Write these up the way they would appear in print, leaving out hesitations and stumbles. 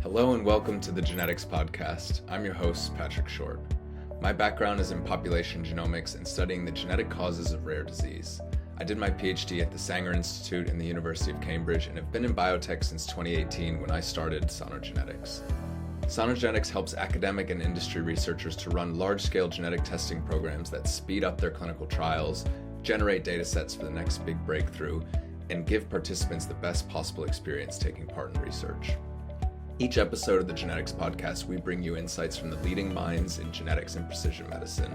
Hello and welcome to the Genetics Podcast. I'm your host, Patrick Short. My background is in population genomics and studying the genetic causes of rare disease. I did my PhD at the Sanger Institute in the University of Cambridge and have been in biotech since 2018 when I started Sano Genetics. Sano Genetics helps academic and industry researchers to run large-scale genetic testing programs that speed up their clinical trials, generate data sets for the next big breakthrough, and give participants the best possible experience taking part in research. Each episode of the Genetics Podcast, we bring you insights from the leading minds in genetics and precision medicine,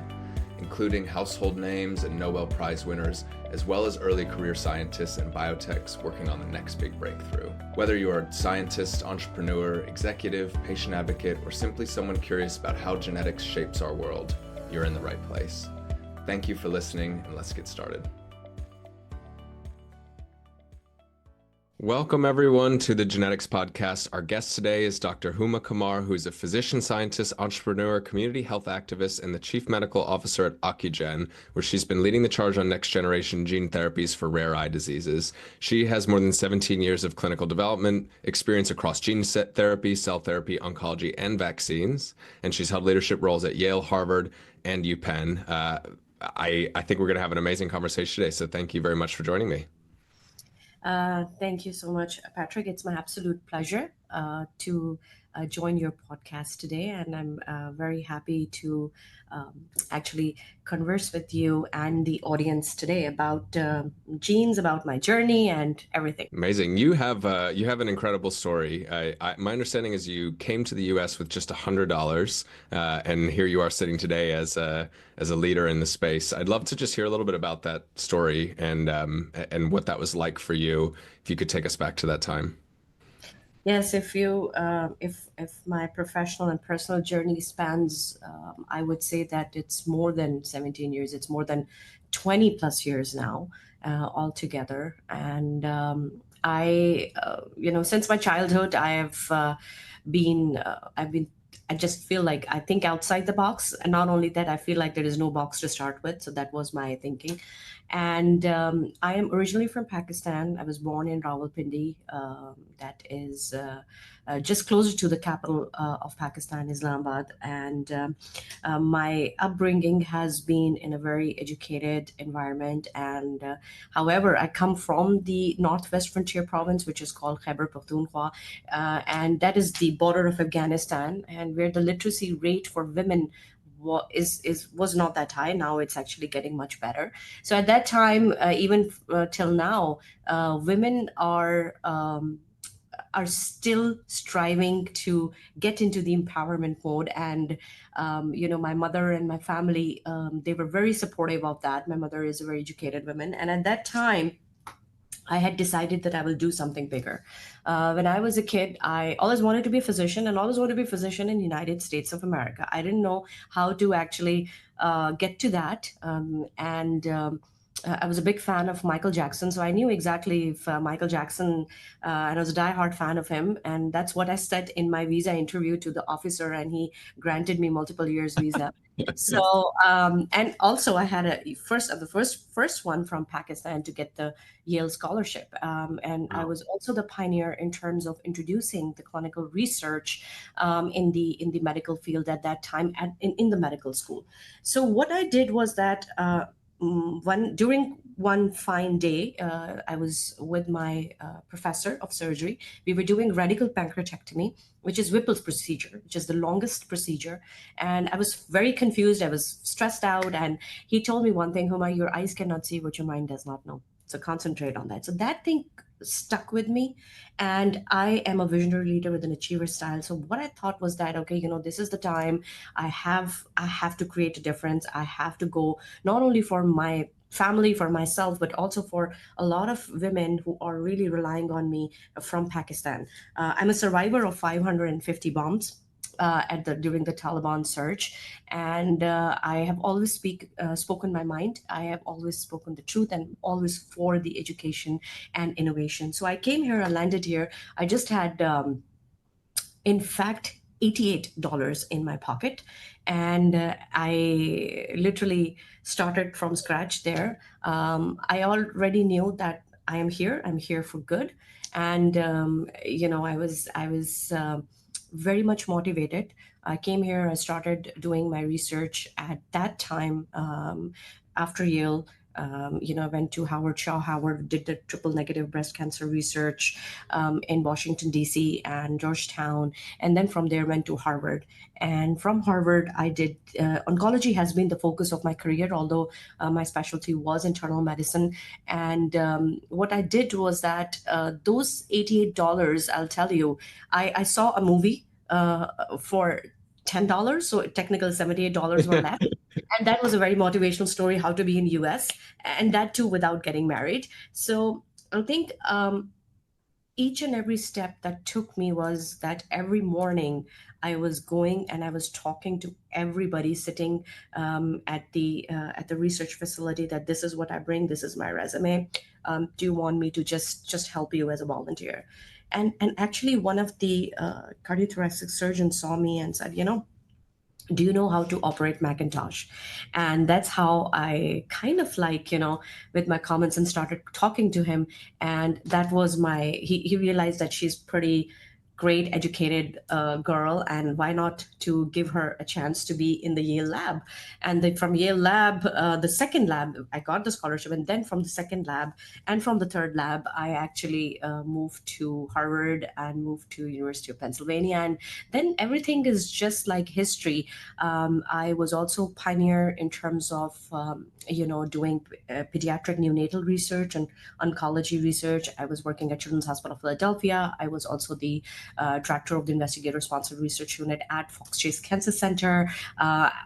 including household names and Nobel Prize winners, as well as early career scientists and biotechs working on the next big breakthrough. Whether you are a scientist, entrepreneur, executive, patient advocate, or simply someone curious about how genetics shapes our world, you're in the right place. Thank you for listening, and let's get started. Welcome, everyone, to the Genetics Podcast. Our guest today is Dr. Huma Qamar, who is a physician scientist, entrepreneur, community health activist, and the chief medical officer at Ocugen, where she's been leading the charge on next-generation gene therapies for rare eye diseases. She has more than 17 years of clinical development experience across gene therapy, cell therapy, oncology, and vaccines, and she's held leadership roles at Yale, Harvard, and UPenn. I think we're going to have an amazing conversation today, so thank you very much for joining me. Thank you so much, Patrick. It's my absolute pleasure to join your podcast today, and I'm very happy to actually converse with you and the audience today about genes, about my journey, and everything. Amazing. You have an incredible story. My understanding is you came to the U.S. with just $100, and here you are sitting today as a leader in the space. I'd love to just hear a little bit about that story and what that was like for you. If you could take us back to that time. Yes, if my professional and personal journey spans, I would say that it's more than 17 years. It's more than 20 plus years now altogether. And since my childhood, I just feel like I think outside the box. And not only that, I feel like there is no box to start with. So that was my thinking. And I am originally from Pakistan. I was born in Rawalpindi, that is just closer to the capital of Pakistan, Islamabad. And my upbringing has been in a very educated environment. And however, I come from the Northwest Frontier province, which is called Khyber Pakhtunkhwa, and that is the border of Afghanistan, and where the literacy rate for women was not that high. Now it's actually getting much better. So at that time, even till now, women are still striving to get into the empowerment mode. And my mother and my family, they were very supportive of that. My mother is a very educated woman, and at that time I had decided that I will do something bigger. When I was a kid, I always wanted to be a physician, and always wanted to be a physician in the United States of America. I didn't know how to actually get to that. I was a big fan of Michael Jackson, so I knew exactly if Michael Jackson, and I was a diehard fan of him, and that's what I said in my visa interview to the officer, and he granted me multiple years visa. So, and also I had the first one from Pakistan to get the Yale scholarship, and I was also the pioneer in terms of introducing the clinical research in the medical field at that time in the medical school. So what I did was that. During one fine day, I was with my professor of surgery. We were doing radical pancreatectomy, which is Whipple's procedure, which is the longest procedure. And I was very confused. I was stressed out. And he told me one thing, Huma, your eyes cannot see what your mind does not know. So concentrate on that. So that thing stuck with me. And I am a visionary leader with an achiever style. So what I thought was that, okay, this is the time I have to create a difference. I have to go not only for my family, for myself, but also for a lot of women who are really relying on me from Pakistan. I'm a survivor of 550 bombs. During the Taliban surge, and I have always spoken my mind. I have always spoken the truth, and always for the education and innovation. So I came here, I landed here. I just had, in fact, $88 in my pocket, and I literally started from scratch there. I already knew that I am here. I'm here for good, and I was very much motivated. I came here, I started doing my research at that time after Yale. I went to Howard Shaw Howard, did the triple negative breast cancer research in Washington, D.C. and Georgetown. And then from there went to Harvard. And from Harvard, I did oncology has been the focus of my career, although my specialty was internal medicine. And what I did was that those $88, I'll tell you, I saw a movie for $10, so technically $78 were left. And that was a very motivational story, how to be in US, and that too without getting married. So I think each and every step that took me was that every morning I was going and I was talking to everybody sitting at the research facility that this is what I bring, this is my resume. Do you want me to just help you as a volunteer? And actually, one of the cardiothoracic surgeons saw me and said, do you know how to operate Macintosh? And that's how I kind of with my comments and started talking to him. And that was he realized that she's pretty great educated girl, and why not to give her a chance to be in the Yale lab. And then from Yale lab, the second lab, I got the scholarship. And then from the second lab and from the third lab, I actually moved to Harvard and moved to University of Pennsylvania. And then everything is just like history. I was also pioneer in terms of doing pediatric neonatal research and oncology research. I was working at Children's Hospital of Philadelphia. I was also the director of the investigator-sponsored research unit at Fox Chase Cancer Center,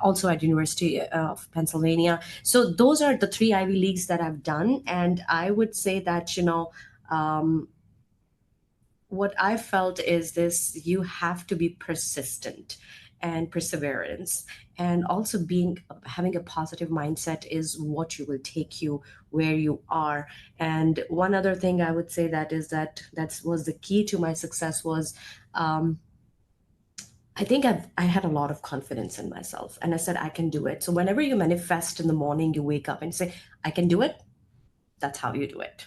also at University of Pennsylvania. So those are the 3 Ivy Leagues that I've done. And I would say that, what I felt is this: you have to be persistent and perseverance, and also having a positive mindset is what you will take you where you are. And one other thing I would say that is that was the key to my success was I think I had a lot of confidence in myself, and I said I can do it. So whenever you manifest in the morning, you wake up and say I can do it, that's how you do it.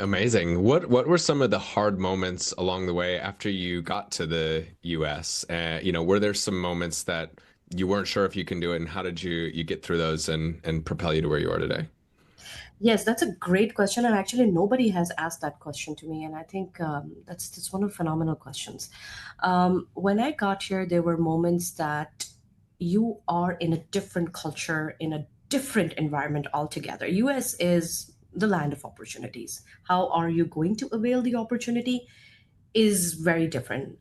Amazing. What were some of the hard moments along the way after you got to the US? Were there some moments that you weren't sure if you can do it, and how did you get through those and propel you to where you are today? Yes, that's a great question, and actually nobody has asked that question to me, and I think that's one of phenomenal questions. When I got here, there were moments that you are in a different culture, in a different environment altogether. US is the land of opportunities. How are you going to avail the opportunity is very different.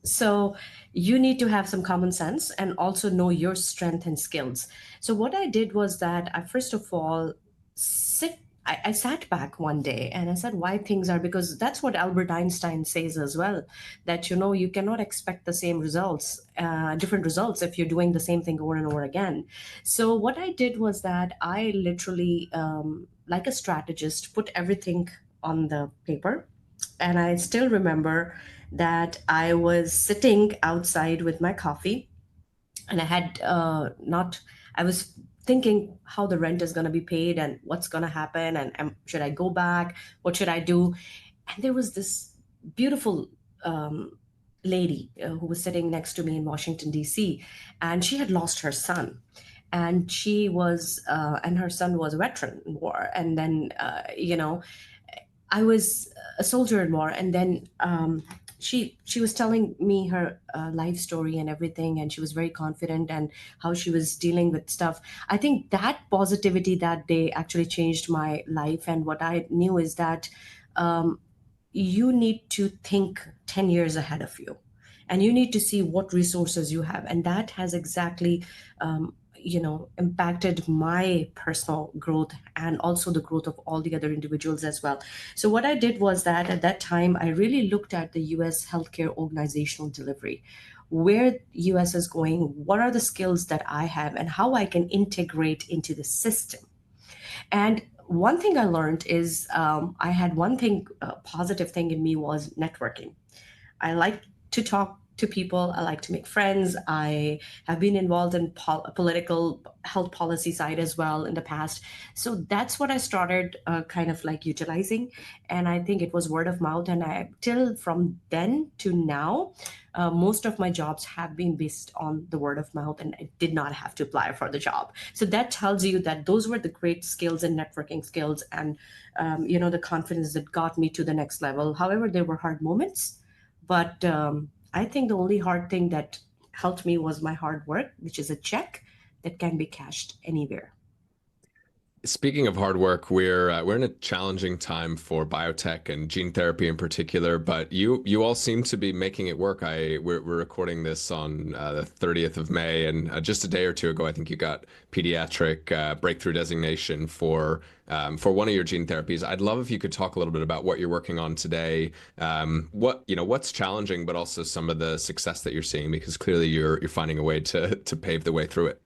So you need to have some common sense and also know your strength and skills. So what I did was that I first of all sit I sat back one day and I said why things are, because that's what Albert Einstein says as well, that you cannot expect the same results, different results if you're doing the same thing over and over again. So what I did was that I literally, like a strategist, put everything on the paper. And I still remember that I was sitting outside with my coffee, and I had not, I was thinking how the rent is going to be paid and what's going to happen, and should I go back? What should I do? And there was this beautiful lady who was sitting next to me in Washington, D.C., and she had lost her son. And and her son was a veteran in war. And then, I was a soldier in war, and then she was telling me her life story and everything, and she was very confident and how she was dealing with stuff. I think that positivity that day actually changed my life, and what I knew is that you need to think 10 years ahead of you, and you need to see what resources you have, and that has exactly impacted my personal growth and also the growth of all the other individuals as well. So what I did was that at that time I really looked at the US healthcare organizational delivery, where US is going, what are the skills that I have, and how I can integrate into the system. And one thing I learned is I had one thing, a positive thing in me was networking. I like to talk to people. I like to make friends. I have been involved in political health policy side as well in the past. So that's what I started kind of like utilizing. And I think it was word of mouth. And I till from then to now, most of my jobs have been based on the word of mouth, and I did not have to apply for the job. So that tells you that those were the great skills and networking skills, and the confidence that got me to the next level. However, there were hard moments, but I think the only hard thing that helped me was my hard work, which is a check that can be cashed anywhere. Speaking of hard work, we're in a challenging time for biotech and gene therapy in particular. But you all seem to be making it work. We're recording this on the 30th of May, and just a day or two ago, I think you got pediatric breakthrough designation for one of your gene therapies. I'd love if you could talk a little bit about what you're working on today, what's challenging, but also some of the success that you're seeing, because clearly you're finding a way to pave the way through it.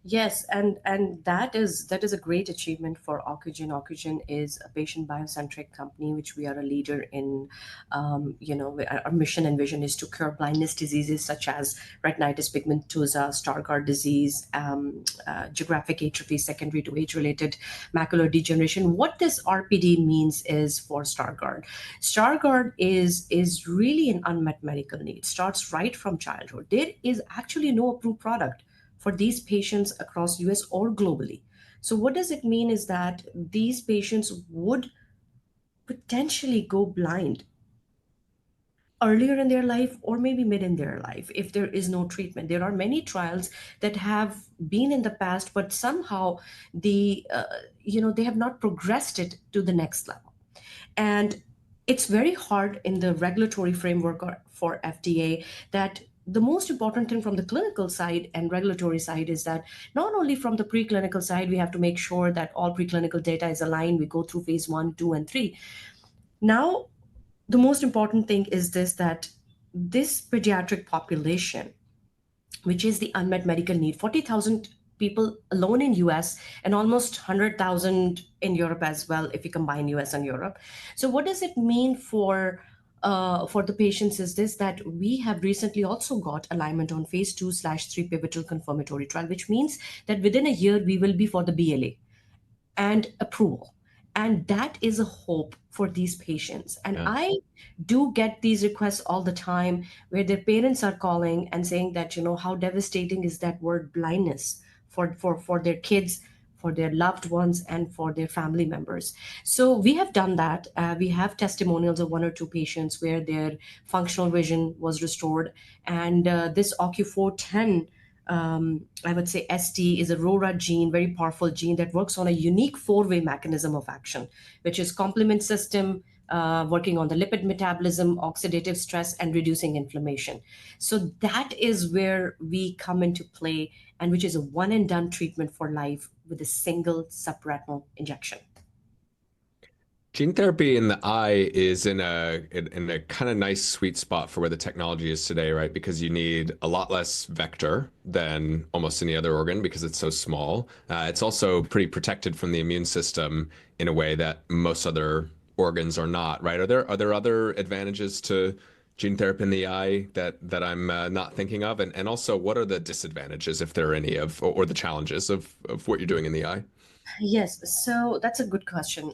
Yes, and that is a great achievement for Ocugen. Ocugen is a patient biocentric company, which we are a leader in. Our mission and vision is to cure blindness diseases such as retinitis pigmentosa, Stargardt disease, geographic atrophy secondary to age-related macular degeneration. What this RPD means is for Stargardt. Stargardt is really an unmet medical need. Starts right from childhood. There is actually no approved product for these patients across US or globally. So what does it mean is that these patients would potentially go blind earlier in their life or maybe mid in their life if there is no treatment. There are many trials that have been in the past, but somehow they have not progressed it to the next level. And it's very hard in the regulatory framework for FDA that the most important thing from the clinical side and regulatory side is that not only from the preclinical side, we have to make sure that all preclinical data is aligned. We go through phase 1, 2, and 3. Now, the most important thing is this, that this pediatric population, which is the unmet medical need, 40,000 people alone in US and almost 100,000 in Europe as well, if you combine US and Europe. So what does it mean for the patients is this, that we have recently also got alignment on phase 2/3 pivotal confirmatory trial, which means that within a year we will be for the BLA and approval. And that is a hope for these patients. And Yeah. I do get these requests all the time where their parents are calling and saying that, how devastating is that word blindness for their kids, for their loved ones, and for their family members. So we have done that. We have testimonials of 1 or 2 patients where their functional vision was restored. And this OCU410, I would say ST, is a RORA gene, very powerful gene that works on a unique 4-way mechanism of action, which is complement system, working on the lipid metabolism, oxidative stress, and reducing inflammation. So that is where we come into play, and which is a one and done treatment for life with a single subretinal injection. Gene therapy in the eye is in a kind of nice sweet spot for where the technology is today, right? Because you need a lot less vector than almost any other organ because it's so small. It's also pretty protected from the immune system in a way that most other organs are not, right? Are there other advantages to gene therapy in the eye that I'm not thinking of? And also, what are the disadvantages, if there are any, or the challenges of what you're doing in the eye? Yes, so that's a good question.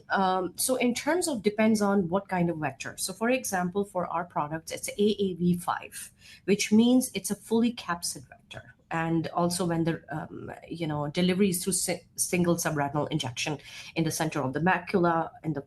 So in terms of depends on what kind of vector. So for example, for our products, it's AAV5, which means it's a fully capsid vector. And also when the delivery is through single subretinal injection in the center of the macula, in the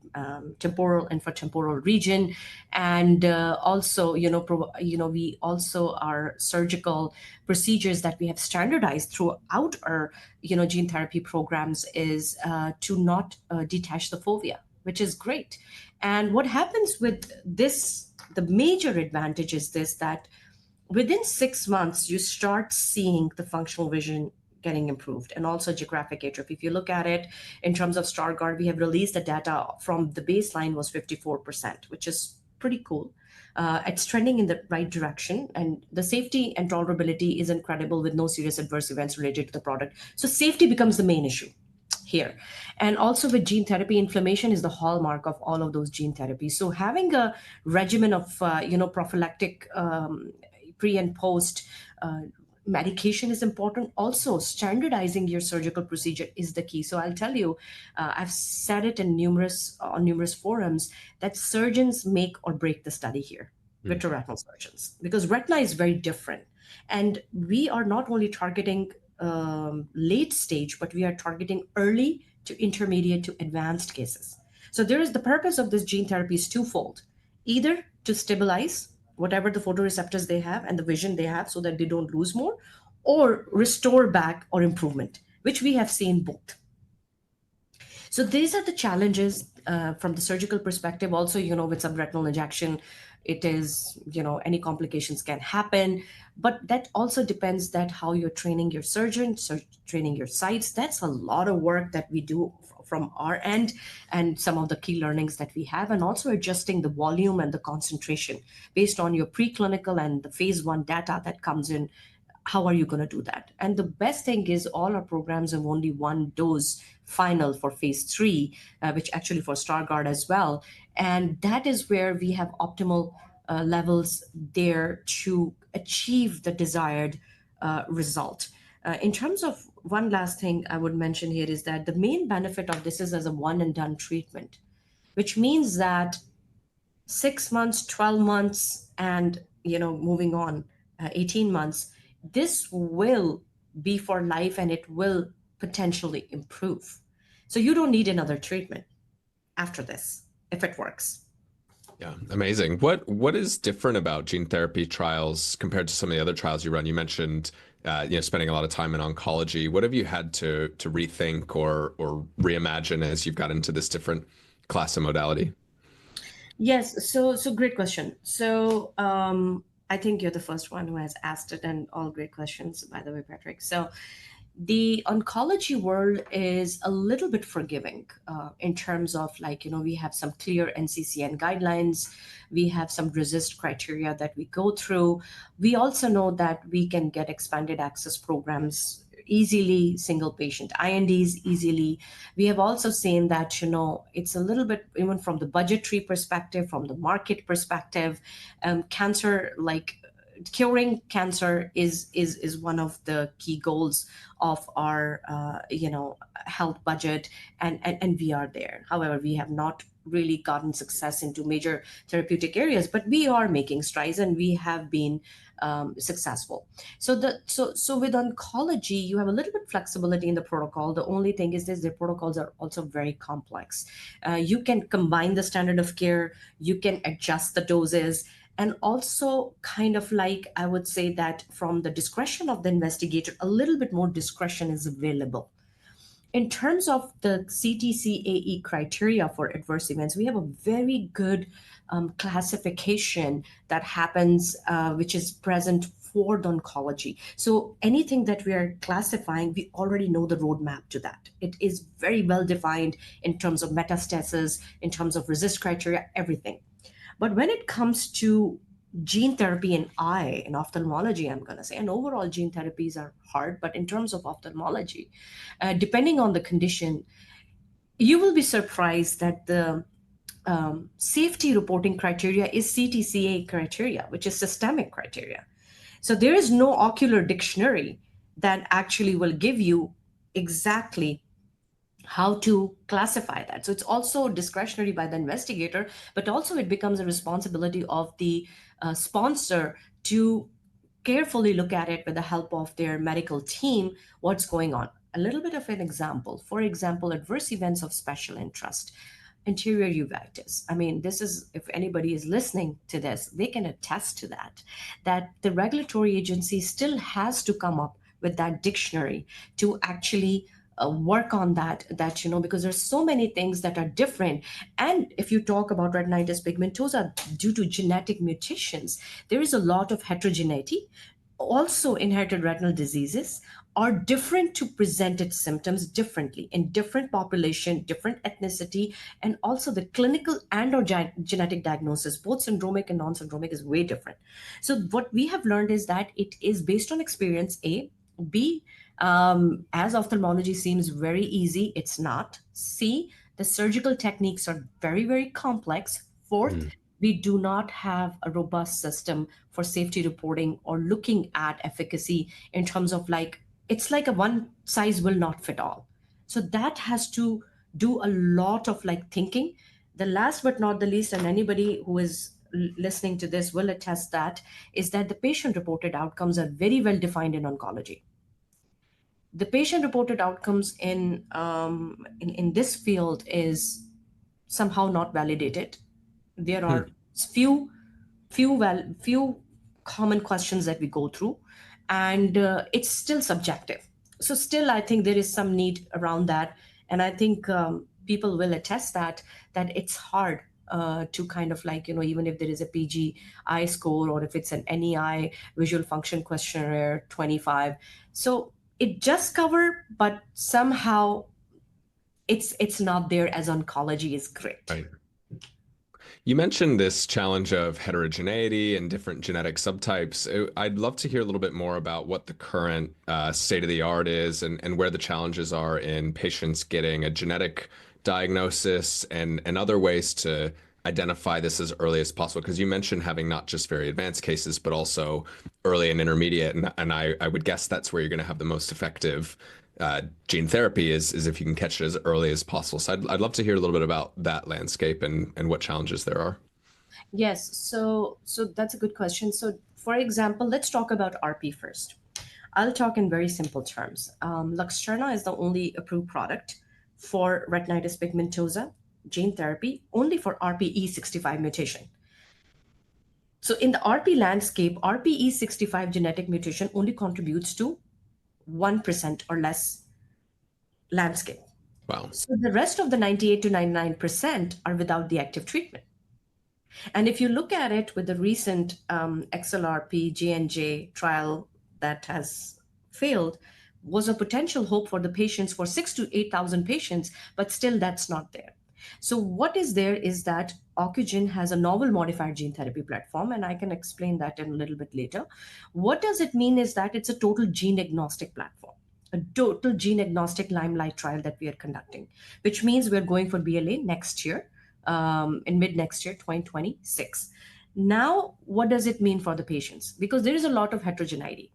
temporal infratemporal region, and also we also our surgical procedures that we have standardized throughout our gene therapy programs is to not detach the fovea, which is great. And what happens with this, the major advantage is this, that within 6 months you start seeing the functional vision getting improved, and also geographic atrophy. If you look at it in terms of Stargardt, we have released the data from the baseline was 54%, which is pretty cool. It's trending in the right direction, and the safety and tolerability is incredible with no serious adverse events related to the product. So safety becomes the main issue here. And also with gene therapy, inflammation is the hallmark of all of those gene therapies. So having a regimen of prophylactic pre and post medication is important. Also, standardizing your surgical procedure is the key. So I'll tell you, I've said it in numerous forums, that surgeons make or break the study here, vitreoretinal surgeons, because retina is very different, and we are not only targeting late stage, but we are targeting early to intermediate to advanced cases. So there is the purpose of this gene therapy is twofold: either to stabilize whatever the photoreceptors they have and the vision they have so that they don't lose more, or restore back or improvement, which we have seen both. So these are the challenges from the surgical perspective. Also, with subretinal injection, it is, any complications can happen, but that also depends that how you're training your surgeon, training your sites. That's a lot of work that we do from our end, and some of the key learnings that we have, and also adjusting the volume and the concentration based on your preclinical and the phase 1 data that comes in. How are you going to do that? And the best thing is all our programs have only one dose final for phase 3, which actually for Stargardt as well. And that is where we have optimal levels there to achieve the desired result. In terms of one last thing I would mention here is that the main benefit of this is as a one and done treatment, which means that 6 months, 12 months, and moving on, 18 months, this will be for life, and it will potentially improve. So you don't need another treatment after this if it works. Yeah, amazing. What is different about gene therapy trials compared to some of the other trials you run? You mentioned spending a lot of time in oncology. What have you had to rethink or reimagine as you've got into this different class of modality? Yes, so great question. So I think you're the first one who has asked it, and all great questions, by the way, Patrick. So the oncology world is a little bit forgiving in terms of we have some clear NCCN guidelines, we have some resist criteria that we go through. We also know that we can get expanded access programs easily, single patient INDs easily. We have also seen that it's a little bit, even from the budgetary perspective, from the market perspective, cancer, like curing cancer is one of the key goals of our health budget, and we are there. However, we have not really gotten success into major therapeutic areas, but we are making strides, and we have been successful. So with oncology, you have a little bit flexibility in the protocol. The only thing is the protocols are also very complex. You can combine the standard of care, you can adjust the doses, and also I would say that from the discretion of the investigator, a little bit more discretion is available. In terms of the CTCAE criteria for adverse events, we have a very good classification that happens, which is present for the oncology. So anything that we are classifying, we already know the roadmap to that. It is very well defined in terms of metastasis, in terms of resist criteria, everything. But when it comes to gene therapy in eye and ophthalmology, I'm going to say, and overall gene therapies are hard, but in terms of ophthalmology, depending on the condition, you will be surprised that the safety reporting criteria is CTCA criteria, which is systemic criteria. So there is no ocular dictionary that actually will give you exactly how to classify that. So it's also discretionary by the investigator, but also it becomes a responsibility of the sponsor to carefully look at it with the help of their medical team, what's going on. A little bit of an example. For example, adverse events of special interest. Anterior uveitis. I mean, this is, if anybody is listening to this, they can attest to that the regulatory agency still has to come up with that dictionary to actually work on that, because there's so many things that are different. And if you talk about retinitis pigmentosa due to genetic mutations, there is a lot of heterogeneity. Also, inherited retinal diseases are different to present its symptoms differently in different population, different ethnicity, and also the clinical and or genetic diagnosis, both syndromic and non-syndromic, is way different. So what we have learned is that it is based on experience, A. B, as ophthalmology seems very easy, it's not. C, the surgical techniques are very, very complex. Fourth, we do not have a robust system for safety reporting or looking at efficacy in terms of like, it's like a one size will not fit all. So that has to do a lot of like thinking. The last but not the least, and anybody who is listening to this will attest that, is that the patient reported outcomes are very well defined in oncology. The patient reported outcomes in this field is somehow not validated. There Hmm. are few common questions that we go through, and it's still subjective. So still, I think there is some need around that, and I think people will attest that it's hard to kind of like, even if there is a PGI score or if it's an NEI visual function questionnaire 25, so it just cover, but somehow it's not there as oncology is great. Right. You mentioned this challenge of heterogeneity and different genetic subtypes. I'd love to hear a little bit more about what the current state of the art is and where the challenges are in patients getting a genetic diagnosis and other ways to identify this as early as possible. Because you mentioned having not just very advanced cases, but also early and intermediate. And I would guess that's where you're going to have the most effective gene therapy is if you can catch it as early as possible. So I'd love to hear a little bit about that landscape and what challenges there are. Yes, so that's a good question. So for example, let's talk about RP first. I'll talk in very simple terms. Luxturna is the only approved product for retinitis pigmentosa gene therapy, only for RPE65 mutation. So in the RP landscape, RPE65 genetic mutation only contributes to 1% or less landscape. Wow. So the rest of the 98 to 99% are without the active treatment. And if you look at it with the recent XLRP J&J trial that has failed, was a potential hope for the patients, for 6 to 8,000 patients, but still that's not there. So what is there is that Ocugen has a novel modifier gene therapy platform, and I can explain that in a little bit later. What does it mean is that it's a total gene-agnostic platform, a total gene-agnostic limelight trial that we are conducting, which means we're going for BLA next year, in mid next year, 2026. Now, what does it mean for the patients? Because there is a lot of heterogeneity.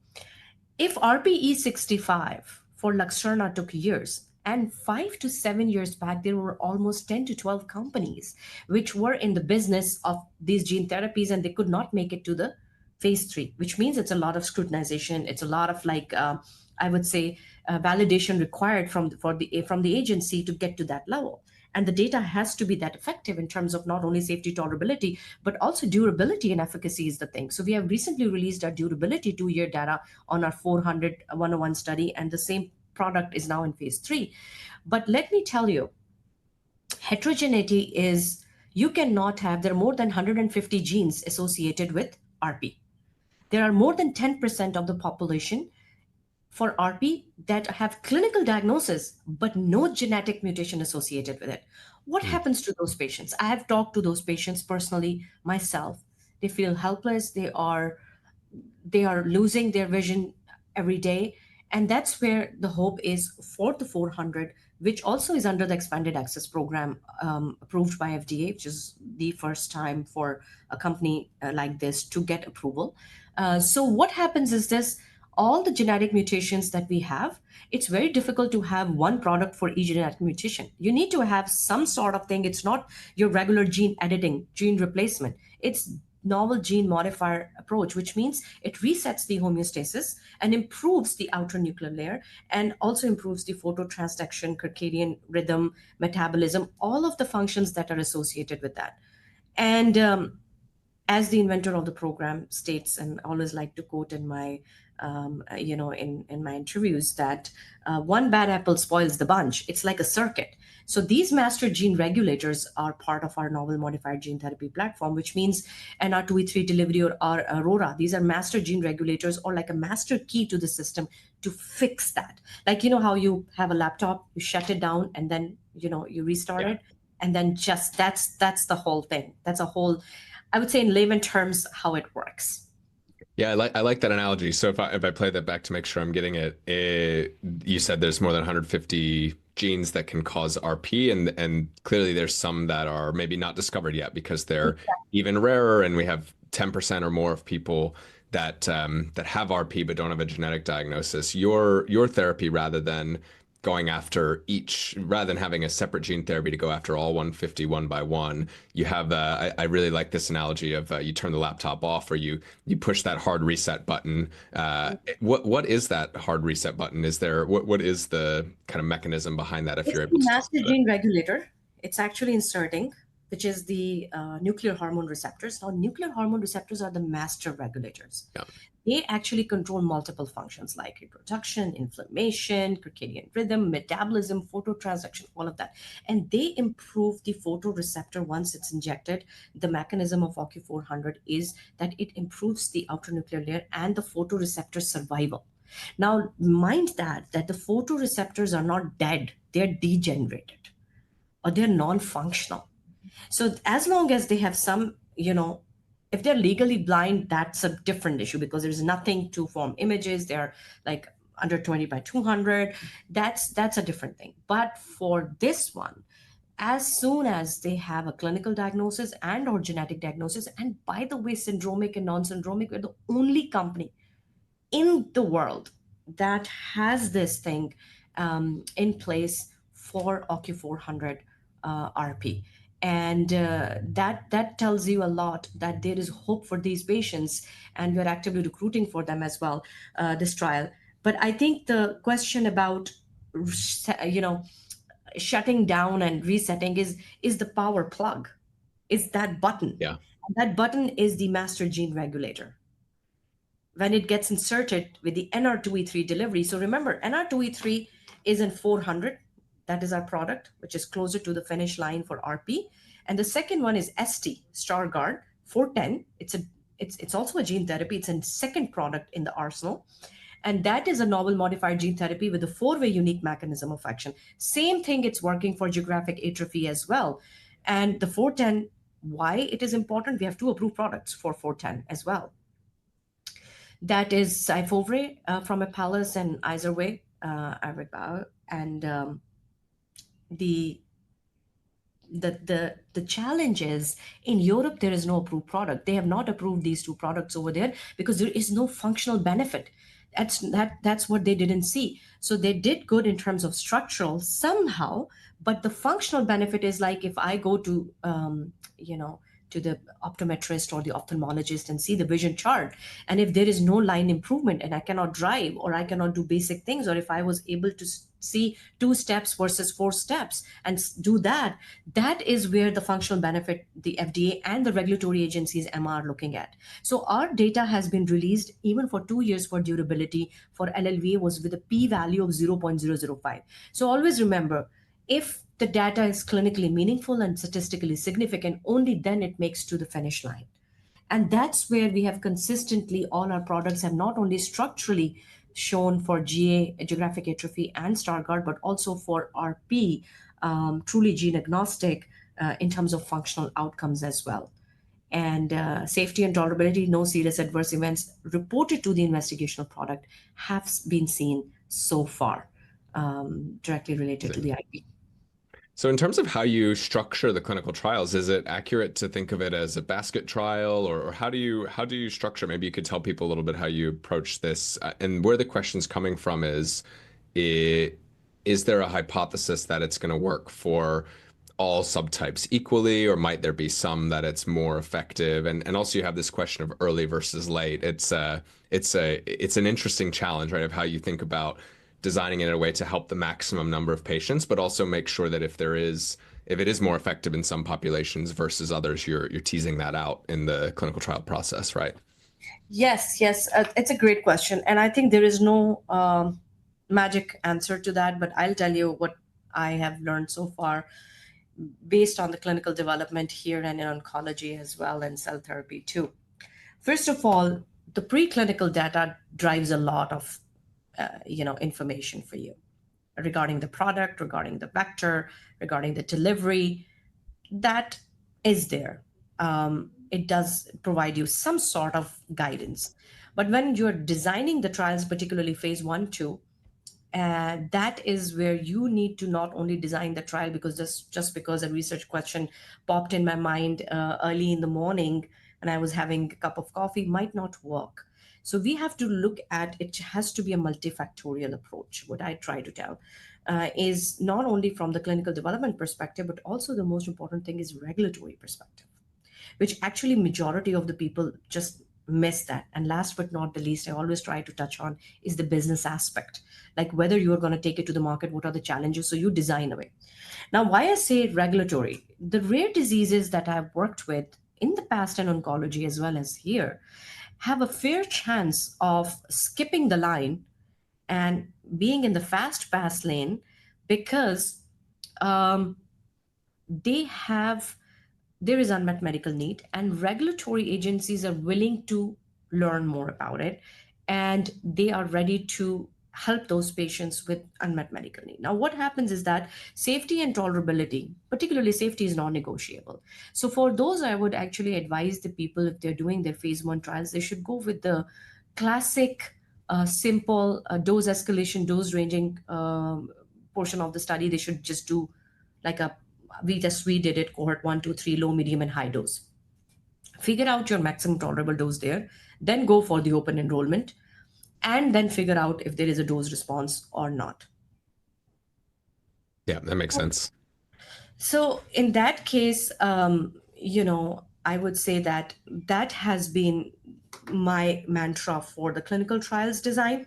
If RPE65 for Luxturna took years, and 5 to 7 years back, there were almost 10 to 12 companies which were in the business of these gene therapies, and they could not make it to the phase 3, which means it's a lot of scrutinization. It's a lot of like, I would say, validation required from the agency to get to that level. And the data has to be that effective in terms of not only safety tolerability, but also durability and efficacy is the thing. So we have recently released our durability 2-year data on our 400 101 study, and the same product is now in phase 3. But let me tell you, heterogeneity is, you cannot have, there are more than 150 genes associated with RP. There are more than 10% of the population for RP that have clinical diagnosis but no genetic mutation associated with it. What Hmm. happens to those patients? I have talked to those patients personally myself. They feel helpless. They are losing their vision every day, and that's where the hope is for the 400, which also is under the expanded access program, approved by FDA, which is the first time for a company like this to get approval. So what happens is this: all the genetic mutations that we have, it's very difficult to have one product for each genetic mutation. You need to have some sort of thing. It's not your regular gene editing, gene replacement. It's novel gene modifier approach, which means it resets the homeostasis and improves the outer nuclear layer, and also improves the phototransduction, circadian rhythm, metabolism, all of the functions that are associated with that. And as the inventor of the program states, and I always like to quote in my in my interviews, that one bad apple spoils the bunch. It's like a circuit. So these master gene regulators are part of our novel modifier gene therapy platform, which means NR2E3 delivery or Aurora. These are master gene regulators, or like a master key to the system to fix that. Like, how you have a laptop, you shut it down, and then you restart Yeah. it, and then just that's the whole thing. That's a whole, I would say in layman terms, how it works. Yeah, I like that analogy. So if I play that back to make sure I'm getting it, you said there's more than 150 genes that can cause RP, and clearly there's some that are maybe not discovered yet because they're even rarer, and we have 10% or more of people that have RP but don't have a genetic diagnosis. Your therapy, rather than having a separate gene therapy to go after all 150 one by one, you have I really like this analogy of you turn the laptop off, or you push that hard reset button. What is that hard reset button? What is the kind of mechanism behind that, if It's you're the able to talk master about it? gene regulator. It's actually inserting, which is the nuclear hormone receptors. Now, nuclear hormone receptors are the master regulators. Yeah. They actually control multiple functions like reproduction, inflammation, circadian rhythm, metabolism, phototransduction, all of that. And they improve the photoreceptor once it's injected. The mechanism of OCU400 is that it improves the outer nuclear layer and the photoreceptor survival. Now, mind that the photoreceptors are not dead, they're degenerated or they're non-functional. So as long as they have some, if they're legally blind, that's a different issue because there's nothing to form images. They're like under 20 by 200. That's a different thing. But for this one, as soon as they have a clinical diagnosis and or genetic diagnosis, and by the way, syndromic and non-syndromic, we're the only company in the world that has this thing in place for OCU400 RP. And that tells you a lot that there is hope for these patients, and we're actively recruiting for them as well, this trial. But I think the question about, shutting down and resetting is the power plug, is that button. Yeah. And that button is the master gene regulator when it gets inserted with the NR2E3 delivery. So remember, NR2E3 is in 400. That is our product, which is closer to the finish line for RP. And the second one is ST, Stargardt, 410. It's also a gene therapy. It's a second product in the arsenal. And that is a novel modifier gene therapy with a 4-way unique mechanism of action. Same thing, it's working for geographic atrophy as well. And the 410, why it is important? We have 2 approved products for 410 as well. That is Syfovre from Apellis and Izervay, Avribao. And the challenge is in Europe, there is no approved product. They have not approved these 2 products over there because there is no functional benefit. That's what they didn't see. So they did good in terms of structural somehow, but the functional benefit is like if I go to to the optometrist or the ophthalmologist and see the vision chart, and if there is no line improvement and I cannot drive or I cannot do basic things, or if I was able to see 2 steps versus 4 steps and do that, that is where the functional benefit the FDA and the regulatory agencies are looking at. So our data has been released even for 2 years for durability for LLVA was with a p-value of 0.005. So always remember, if the data is clinically meaningful and statistically significant, only then it makes to the finish line. And that's where we have consistently, all our products have not only structurally shown for GA, geographic atrophy, and Stargardt, but also for RP, truly gene agnostic in terms of functional outcomes as well. And safety and tolerability, no serious adverse events reported to the investigational product have been seen so far directly related to the IP. So in terms of how you structure the clinical trials, is it accurate to think of it as a basket trial, or how do you structure? Maybe you could tell people a little bit how you approach this, and where the question's coming from is there a hypothesis that it's going to work for all subtypes equally, or might there be some that it's more effective? And also you have this question of early versus late. It's an interesting challenge, right, of how you think about designing it in a way to help the maximum number of patients, but also make sure that if it is more effective in some populations versus others, you're teasing that out in the clinical trial process, right? Yes, it's a great question, and I think there is no magic answer to that. But I'll tell you what I have learned so far, based on the clinical development here and in oncology as well, and cell therapy too. First of all, the preclinical data drives a lot of information for you regarding the product, regarding the vector, regarding the delivery. That is there. It does provide you some sort of guidance. But when you're designing the trials, particularly phase 1, 2, And that is where you need to not only design the trial, because just because a research question popped in my mind early in the morning and I was having a cup of coffee might not work. So we have to look at it, has to be a multifactorial approach. What I try to tell is not only from the clinical development perspective, but also the most important thing is regulatory perspective, which actually majority of the people just miss that. And last but not the least, I always try to touch on is the business aspect, like whether you're going to take it to the market, what are the challenges, so you design away. Now, why I say regulatory, the rare diseases that I've worked with in the past in oncology as well as here have a fair chance of skipping the line and being in the fast pass lane, because um, they have there is unmet medical need and regulatory agencies are willing to learn more about it, and they are ready to help those patients with unmet medical need. Now what happens is that safety and tolerability, particularly safety, is non-negotiable. So for those, I would actually advise the people, if they're doing their phase 1 trials, they should go with the classic simple dose escalation, dose ranging portion of the study. They should just do like a we did it cohort 1, 2, 3, low, medium, and high dose. Figure out your maximum tolerable dose there, then go for the open enrollment, and then figure out if there is a dose response or not. Yeah, that makes sense. So in that case, I would say that that has been my mantra for the clinical trials design,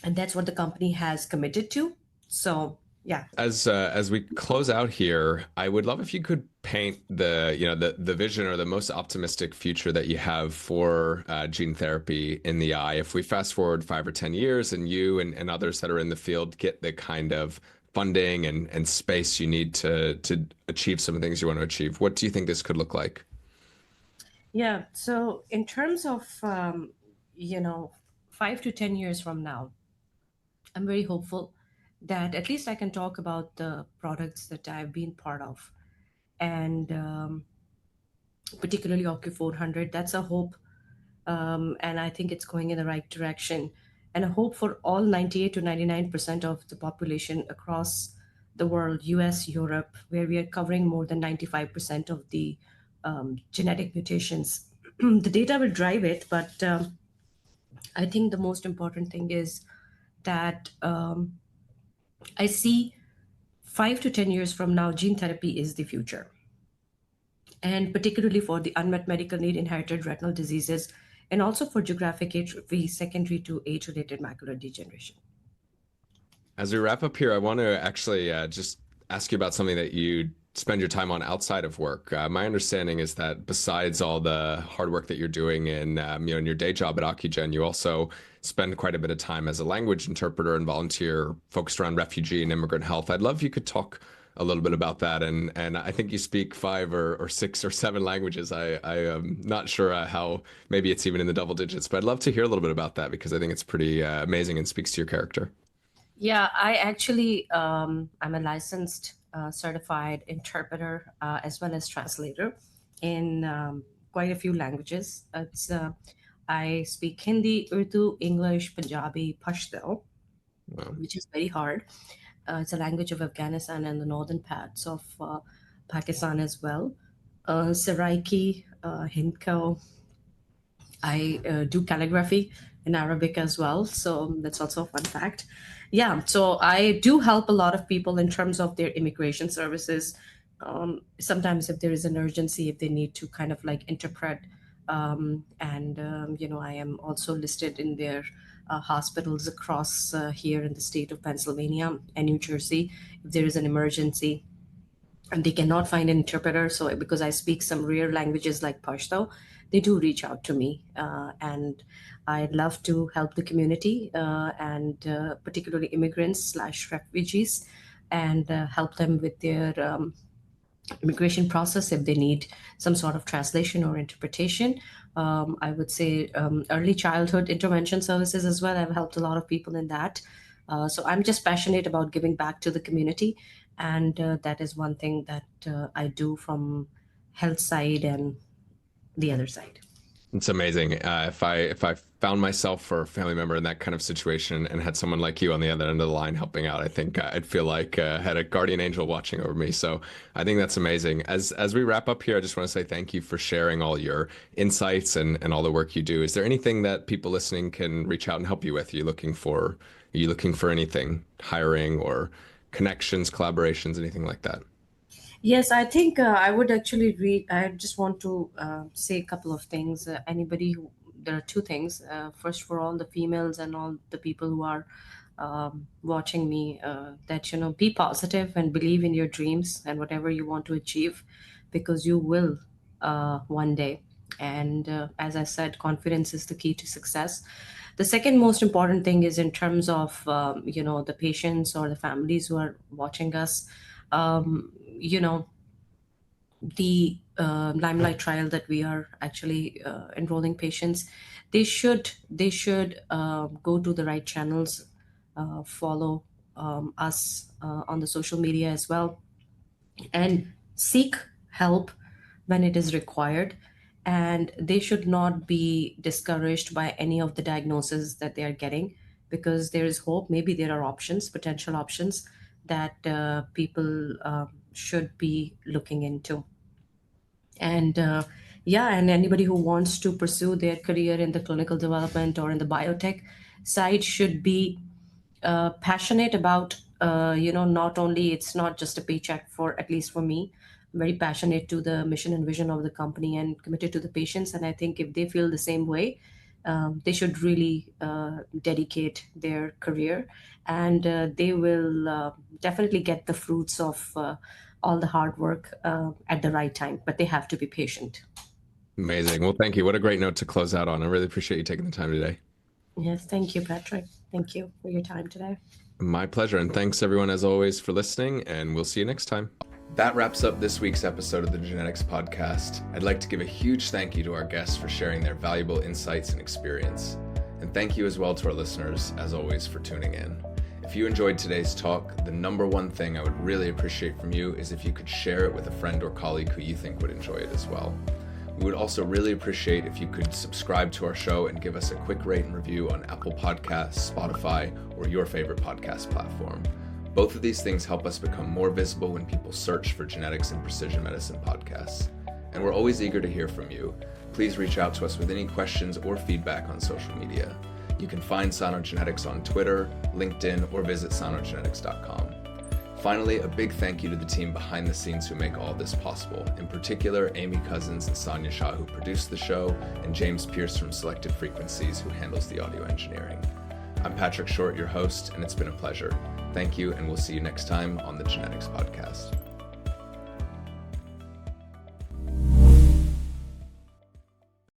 and that's what the company has committed to. So yeah. As we close out here, I would love if you could paint the vision or the most optimistic future that you have for gene therapy in the eye. If we fast forward 5 or 10 years, and you and others that are in the field get the kind of funding and space you need to achieve some of the things you want to achieve, what do you think this could look like? Yeah. So in terms of, you know, 5 to 10 years from now, I'm very hopeful that at least I can talk about the products that I've been part of, and particularly OCU400. That's a hope, and I think it's going in the right direction. And a hope for all 98 to 99% of the population across the world, US, Europe, where we are covering more than 95% of the genetic mutations. The data will drive it, but I think the most important thing is that I see 5 to 10 years from now, gene therapy is the future, and particularly for the unmet medical need, inherited retinal diseases, and also for geographic atrophy secondary to age-related macular degeneration. As we wrap up here, I want to actually just ask you about something that you spend your time on outside of work. My understanding is that besides all the hard work that you're doing in your day job at Ocugen, you also spend quite a bit of time as a language interpreter and volunteer focused around refugee and immigrant health. I'd love if you could talk a little bit about that. And I think you speak 5 or 6 or 7 languages. I am not sure how, maybe it's even in the double digits, but I'd love to hear a little bit about that because I think it's pretty amazing and speaks to your character. Yeah, I actually, I'm a licensed certified interpreter as well as translator in quite a few languages. I speak Hindi, Urdu, English, Punjabi, Pashto, Wow. which is very hard. It's a language of Afghanistan and the northern parts of Pakistan as well. Saraiki, Hindko. I do calligraphy in Arabic as well, so that's also a fun fact. Yeah, so I do help a lot of people in terms of their immigration services. Sometimes, if there is an urgency, if they need to kind of like interpret, and I am also listed in their hospitals across here in the state of Pennsylvania and New Jersey. If there is an emergency, and they cannot find an interpreter, so because I speak some rare languages like Pashto, they do reach out to me, and I'd love to help the community, and particularly immigrants slash refugees, and help them with their immigration process if they need some sort of translation or interpretation. I would say early childhood intervention services as well. I've helped a lot of people in that. So I'm just passionate about giving back to the community, and that is one thing that I do from health side and the other side. It's amazing. If I found myself or a family member in that kind of situation and had someone like you on the other end of the line helping out, I think I'd feel like I had a guardian angel watching over me. So I think that's amazing. As we wrap up here, I just want to say thank you for sharing all your insights and all the work you do. Is there anything that people listening can reach out and help you with? Are you looking for anything, hiring or connections, collaborations, anything like that? Yes, I think I would actually read. I just want to say a couple of things. There are two things. First, for all the females and all the people who are watching me, that be positive and believe in your dreams and whatever you want to achieve, because you will one day. And as I said, confidence is the key to success. The second most important thing is in terms of the patients or the families who are watching us. You know the limelight trial that we are actually enrolling patients, they should go to the right channels, follow us on the social media as well, and seek help when it is required. And they should not be discouraged by any of the diagnoses that they are getting, because there is hope. Maybe there are options, potential options, that people should be looking into. And yeah, and anybody who wants to pursue their career in the clinical development or in the biotech side should be passionate about, not only, it's not just a paycheck. For at least for me, I'm very passionate to the mission and vision of the company and committed to the patients. And I think if they feel the same way, they should really dedicate their career, and they will definitely get the fruits of all the hard work at the right time. But they have to be patient. Amazing. Well, thank you. What a great note to close out on. I really appreciate you taking the time today. Yes, thank you, Patrick. Thank you for your time today. My pleasure. And thanks everyone as always for listening, and we'll see you next time. That wraps up this week's episode of the Genetics Podcast. I'd like to give a huge thank you to our guests for sharing their valuable insights and experience. And thank you as well to our listeners, as always, for tuning in. If you enjoyed today's talk, the number one thing I would really appreciate from you is if you could share it with a friend or colleague who you think would enjoy it as well. We would also really appreciate if you could subscribe to our show and give us a quick rate and review on Apple Podcasts, Spotify, or your favorite podcast platform. Both of these things help us become more visible when people search for genetics and precision medicine podcasts. And we're always eager to hear from you. Please reach out to us with any questions or feedback on social media. You can find Sano Genetics on Twitter, LinkedIn, or visit sanogenetics.com. Finally, a big thank you to the team behind the scenes who make all this possible. In particular, Amy Cousins and Sonia Shah, who produced the show, and James Pierce from Selected Frequencies, who handles the audio engineering. I'm Patrick Short, your host, and it's been a pleasure. Thank you, and we'll see you next time on the Genetics Podcast.